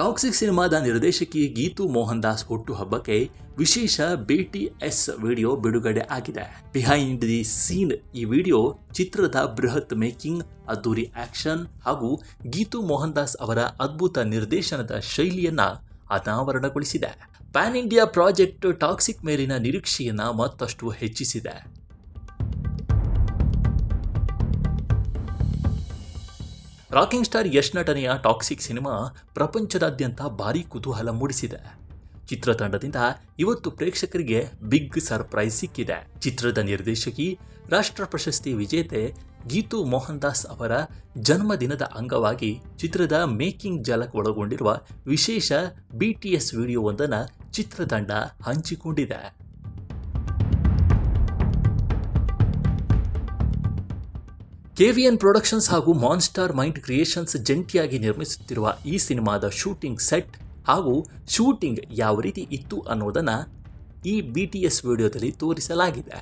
Toxic ಸಿನಿಮಾದ ನಿರ್ದೇಶಕಿ ಗೀತು ಮೋಹನ್ ದಾಸ್ ಹುಟ್ಟುಹಬ್ಬಕ್ಕೆ ವಿಶೇಷ BTS ವಿಡಿಯೋ ಬಿಡುಗಡೆ ಆಗಿದೆ. ಬಿಹೈಂಡ್ ದಿ ಸೀನ್ ಈ ವಿಡಿಯೋ ಚಿತ್ರದ ಬೃಹತ್ ಮೇಕಿಂಗ್, ಅದ್ದೂರಿ ಆಕ್ಷನ್ ಹಾಗೂ ಗೀತು ಮೋಹನ್ ದಾಸ್ ಅವರ ಅದ್ಭುತ ನಿರ್ದೇಶನದ ಶೈಲಿಯನ್ನ ಅನಾವರಣಗೊಳಿಸಿದೆ. ಪ್ಯಾನ್ ಇಂಡಿಯಾ ಪ್ರಾಜೆಕ್ಟ್ ಟಾಕ್ಸಿಕ್ ಮೇಲಿನ ನಿರೀಕ್ಷೆಯನ್ನ ಮತ್ತಷ್ಟು ಹೆಚ್ಚಿಸಿದೆ. ರಾಕಿಂಗ್ ಸ್ಟಾರ್ ಯಶ್ ನಟನೆಯ ಟಾಕ್ಸಿಕ್ ಸಿನಿಮಾ ಪ್ರಪಂಚದಾದ್ಯಂತ ಭಾರೀ ಕುತೂಹಲ ಮೂಡಿಸಿದೆ. ಚಿತ್ರತಂಡದಿಂದ ಇವತ್ತು ಪ್ರೇಕ್ಷಕರಿಗೆ ಬಿಗ್ ಸರ್ಪ್ರೈಸ್ ಸಿಕ್ಕಿದೆ. ಚಿತ್ರದ ನಿರ್ದೇಶಕಿ, ರಾಷ್ಟ್ರ ಪ್ರಶಸ್ತಿ ವಿಜೇತೆ ಗೀತು ಮೋಹನ್ ದಾಸ್ ಅವರ ಜನ್ಮದಿನದ ಅಂಗವಾಗಿ ಚಿತ್ರದ ಮೇಕಿಂಗ್ ಝಲಕ್ ಒಳಗೊಂಡಿರುವ ವಿಶೇಷ BTS ವಿಡಿಯೋವೊಂದನ್ನು ಚಿತ್ರತಂಡ ಹಂಚಿಕೊಂಡಿದೆ. KVN ಪ್ರೊಡಕ್ಷನ್ಸ್ ಹಾಗೂ ಮಾನ್ಸ್ಟಾರ್ ಮೈಂಡ್ ಕ್ರಿಯೇಷನ್ಸ್ ಜಂಟಿಯಾಗಿ ನಿರ್ಮಿಸುತ್ತಿರುವ ಈ ಸಿನಿಮಾದ ಶೂಟಿಂಗ್ ಸೆಟ್ ಹಾಗೂ ಶೂಟಿಂಗ್ ಯಾವ ರೀತಿ ಇತ್ತು ಅನ್ನೋದನ್ನು ಈ BTS ವಿಡಿಯೋದಲ್ಲಿ ತೋರಿಸಲಾಗಿದೆ.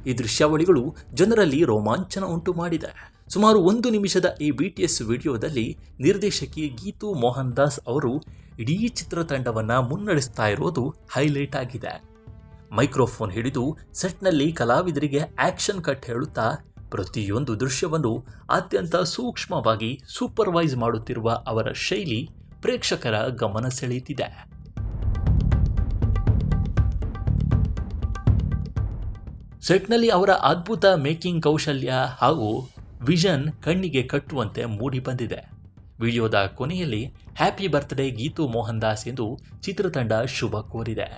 ಈ ದೃಶ್ಯಾವಳಿಗಳು ಜನರಲ್ಲಿ ರೋಮಾಂಚನ ಉಂಟು ಮಾಡಿದೆ. ಸುಮಾರು 1 ನಿಮಿಷದ ಈ BTS ವಿಡಿಯೋದಲ್ಲಿ ನಿರ್ದೇಶಕಿ ಗೀತು ಮೋಹನ್ ದಾಸ್ ಅವರು ಇಡೀ ಚಿತ್ರತಂಡವನ್ನು ಮುನ್ನಡೆಸ್ತಾ ಇರೋದು ಹೈಲೈಟ್ ಆಗಿದೆ. ಮೈಕ್ರೋಫೋನ್ ಹಿಡಿದು ಸೆಟ್ನಲ್ಲಿ ಕಲಾವಿದರಿಗೆ ಆಕ್ಷನ್ ಕಟ್ ಹೇಳುತ್ತಾ ಪ್ರತಿಯೊಂದು ದೃಶ್ಯವನ್ನು ಅತ್ಯಂತ ಸೂಕ್ಷ್ಮವಾಗಿ ಸೂಪರ್ವೈಸ್ ಮಾಡುತ್ತಿರುವ ಅವರ ಶೈಲಿ ಪ್ರೇಕ್ಷಕರ ಗಮನ ಸೆಳೆಯುತ್ತಿದೆ. ಸೆಟ್ನಲ್ಲಿ ಅವರ ಅದ್ಭುತ ಮೇಕಿಂಗ್ ಕೌಶಲ್ಯ ಹಾಗೂ ವಿಷನ್ ಕಣ್ಣಿಗೆ ಕಟ್ಟುವಂತೆ ಮೂಡಿ ಬಂದಿದೆ. ವಿಡಿಯೋದ ಕೊನೆಯಲ್ಲಿ ಹ್ಯಾಪಿ ಬರ್ತ್ಡೇ ಗೀತು ಮೋಹನ್ ದಾಸ್ ಎಂದು ಚಿತ್ರತಂಡ ಶುಭ ಕೋರಿದೆ.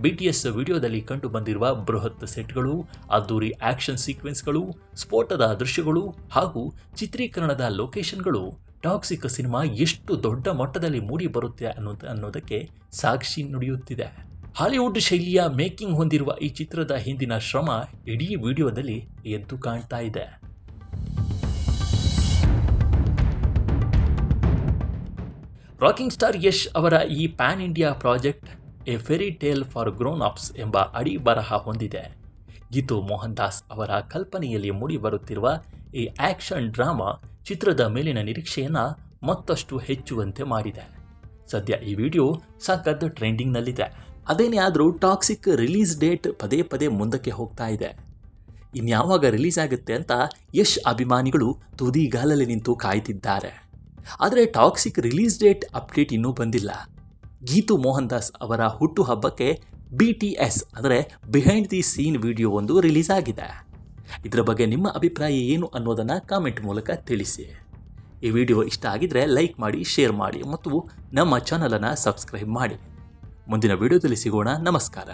BTS ವಿಡಿಯೋದಲ್ಲಿ ಕಂಡು ಬಂದಿರುವ ಬೃಹತ್ ಸೆಟ್ಗಳು, ಅದ್ದೂರಿ ಆಕ್ಷನ್ ಸೀಕ್ವೆನ್ಸ್ಗಳು, ಸ್ಫೋಟದ ದೃಶ್ಯಗಳು ಹಾಗೂ ಚಿತ್ರೀಕರಣದ ಲೊಕೇಶನ್ಗಳು ಟಾಕ್ಸಿಕ್ ಸಿನಿಮಾ ಎಷ್ಟು ದೊಡ್ಡ ಮಟ್ಟದಲ್ಲಿ ಮೂಡಿ ಬರುತ್ತೆ ಅನ್ನೋದಕ್ಕೆ ಸಾಕ್ಷಿ ನುಡಿಯುತ್ತಿದೆ. ಹಾಲಿವುಡ್ ಶೈಲಿಯ ಮೇಕಿಂಗ್ ಹೊಂದಿರುವ ಈ ಚಿತ್ರದ ಹಿಂದಿನ ಶ್ರಮ ಇಡೀ ವಿಡಿಯೋದಲ್ಲಿ ಎದ್ದು ಕಾಣ್ತಾ ಇದೆ. ರಾಕಿಂಗ್ ಸ್ಟಾರ್ ಯಶ್ ಅವರ ಈ pan India project a fairy tale for grown ups ಎಂಬ ಅಡಿ ಬರಹ ಹೊಂದಿದೆ. ಗೀತು ಮೋಹನ್ ದಾಸ್ ಅವರ ಕಲ್ಪನೆಯಲ್ಲಿ ಮೂಡಿಬರುತ್ತಿರುವ ಈ ಆಕ್ಷನ್ ಡ್ರಾಮಾ ಚಿತ್ರದ ಮೇಲಿನ ನಿರೀಕ್ಷೆಯನ್ನು ಮತ್ತಷ್ಟು ಹೆಚ್ಚುವಂತೆ ಮಾಡಿದೆ. ಸದ್ಯ ಈ ವಿಡಿಯೋ ಸಖತ್ ಟ್ರೆಂಡಿಂಗ್ನಲ್ಲಿದೆ. ಅದೇನೇ ಆದರೂ ಟಾಕ್ಸಿಕ್ ರಿಲೀಸ್ ಡೇಟ್ ಪದೇ ಪದೇ ಮುಂದಕ್ಕೆ ಹೋಗ್ತಾ ಇದೆ. ಇನ್ಯಾವಾಗ ರಿಲೀಸ್ ಆಗುತ್ತೆ ಅಂತ ಯಶ್ ಅಭಿಮಾನಿಗಳು ತುದಿಗಾಲಲ್ಲಿ ನಿಂತು ಕಾಯ್ತಿದ್ದಾರೆ. ಆದರೆ ಟಾಕ್ಸಿಕ್ ರಿಲೀಸ್ ಡೇಟ್ ಅಪ್ಡೇಟ್ ಇನ್ನೂ ಬಂದಿಲ್ಲ. ಗೀತು ಮೋಹನ್ ದಾಸ್ ಅವರ ಹುಟ್ಟುಹಬ್ಬಕ್ಕೆ BTS ಅಂದರೆ ಬಿಹೈಂಡ್ ದಿ ಸೀನ್ ವಿಡಿಯೋ ಒಂದು ರಿಲೀಸ್ ಆಗಿದೆ. ಇದರ ಬಗ್ಗೆ ನಿಮ್ಮ ಅಭಿಪ್ರಾಯ ಏನು ಅನ್ನೋದನ್ನು ಕಾಮೆಂಟ್ ಮೂಲಕ ತಿಳಿಸಿ. ಈ ವಿಡಿಯೋ ಇಷ್ಟ ಆಗಿದ್ರೆ ಲೈಕ್ ಮಾಡಿ, ಶೇರ್ ಮಾಡಿ ಮತ್ತು ನಮ್ಮ ಚಾನಲನ್ನು ಸಬ್ಸ್ಕ್ರೈಬ್ ಮಾಡಿ. ಮುಂದಿನ ವಿಡಿಯೋದಲ್ಲಿ ಸಿಗೋಣ. ನಮಸ್ಕಾರ.